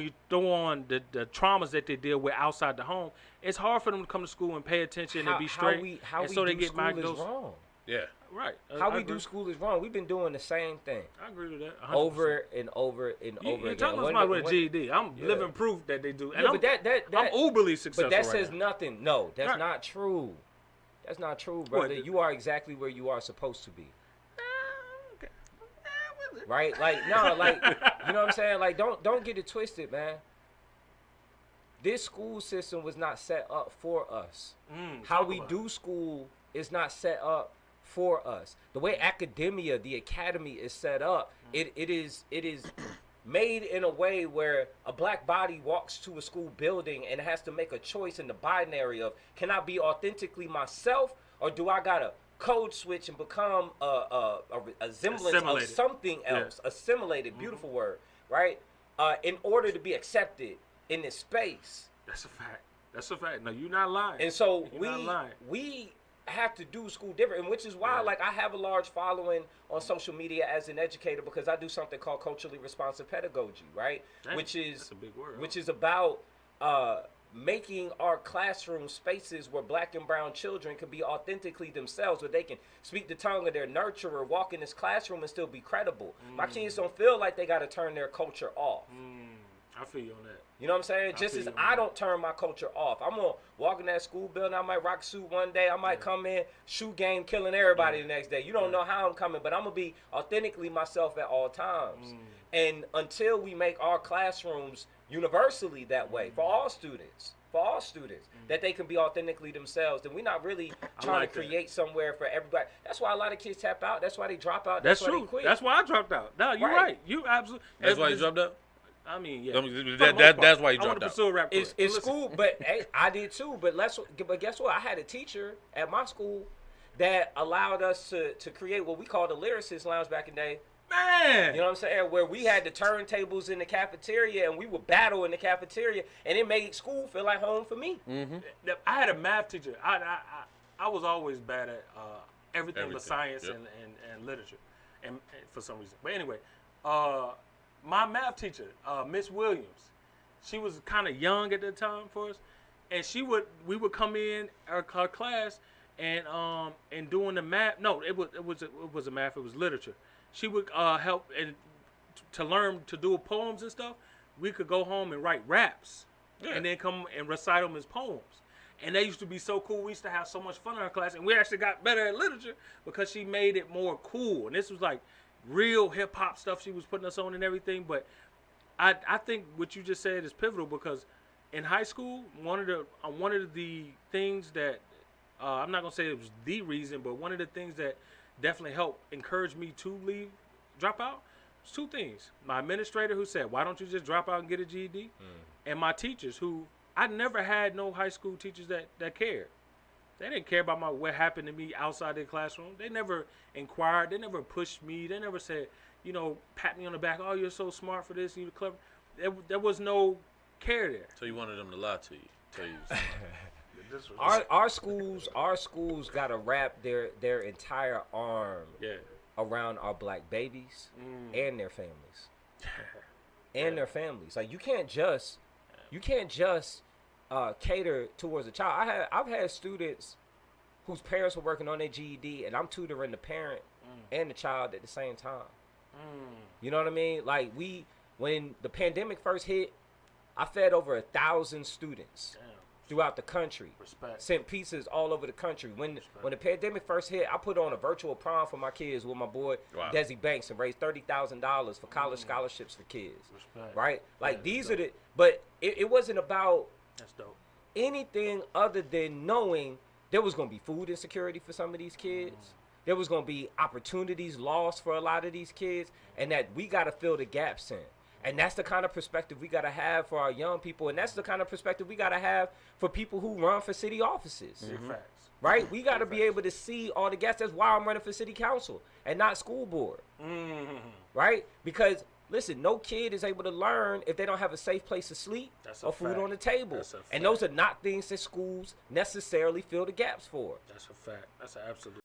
when you throw on the traumas that they deal with outside the home, it's hard for them to come to school and pay attention and be straight. How and we so do they get school is wrong. Yeah. Right. How we do school is wrong. We've been doing the same thing. I agree with that. 100%. Over and over and over You're again. talking about with a GED. I'm living proof that they do. And I'm uberly successful. But that right says now. nothing. No, that's not true. That's not true, brother. You are exactly where you are supposed to be. Okay. Right? Like, no, like, you know what I'm saying? Like, don't get it twisted, man. This school system was not set up for us. How we do school is not set up for us. The way academia, the academy is set up, it is made in a way where a black body walks to a school building and has to make a choice in the binary of, can I be authentically myself, or do I gotta code switch and become a semblance of something else? Assimilated, beautiful word, right? In order to be accepted in this space. That's a fact. That's a fact. No, you're not lying. And so we have to do school different, and which is why like I have a large following on social media as an educator, because I do something called culturally responsive pedagogy, right? Which is that's a big word, which is about making our classroom spaces where black and brown children can be authentically themselves, where they can speak the tongue of their nurturer, walk in this classroom and still be credible. My kids don't feel like they got to turn their culture off. I feel you on that. You know what I'm saying? Just as I don't turn my culture off. I'm going to walk in that school building. I might rock a suit one day. I might come in, shoe game, killing everybody the next day. You don't know how I'm coming, but I'm going to be authentically myself at all times. And until we make our classrooms universally that way, for all students, that they can be authentically themselves, then we're not really trying to create somewhere for everybody. That's why a lot of kids tap out. That's why they drop out. That's why true. They quit. That's why I dropped out. No, you're right. You absolutely. That's why you dropped out? I mean, yeah. That's why you dropped out. A rap it's school, but hey, I did too. But guess what? I had a teacher at my school that allowed us to create what we called the lyricist lounge back in the day. Man, you know what I'm saying? Where we had the turntables in the cafeteria and we would battle in the cafeteria, and it made school feel like home for me. I had a math teacher. I was always bad at everything but science and literature, and for some reason. But anyway, my math teacher, Miss Williams, she was kind of young at the time for us, and we would come in her class and doing the math. No, it was a math. It was literature. She would help and to learn to do poems and stuff. We could go home and write raps, and then come and recite them as poems. And they used to be so cool. We used to have so much fun in our class, and we actually got better at literature because she made it more cool. And this was like real hip hop stuff she was putting us on and everything. But I think what you just said is pivotal, because in high school, one of the things that I'm not gonna say it was the reason, but one of the things that definitely helped encourage me to drop out was two things. My administrator, who said, "Why don't you just drop out and get a GED?" And my teachers, who I never had no high school teachers that cared. They didn't care about what happened to me outside the classroom. They never inquired. They never pushed me. They never said, pat me on the back, "Oh, you're so smart for this, you're clever." There was no care there. So you wanted them to lie to you, tell you. Our schools gotta wrap their entire arm around our black babies and their families. Their families. Like you can't just cater towards a child. I've had students whose parents were working on their GED, and I'm tutoring the parent and the child at the same time. You know what I mean? Like when the pandemic first hit, I fed over 1,000 students. Throughout the country. Sent pieces all over the country. When the pandemic first hit, I put on a virtual prom for my kids with my boy Desi Banks and raised $30,000 for college scholarships for kids. Right? Like but it wasn't about anything other than knowing there was gonna be food insecurity for some of these kids. There was gonna be opportunities lost for a lot of these kids, and that we gotta fill the gaps in. And that's the kind of perspective we got to have for our young people. And that's the kind of perspective we got to have for people who run for city offices. Right? We got to be able to see all the gaps. That's why I'm running for city council and not school board. Right? Because, listen, no kid is able to learn if they don't have a safe place to sleep or food on the table. And those are not things that schools necessarily fill the gaps for. That's a fact. That's an absolute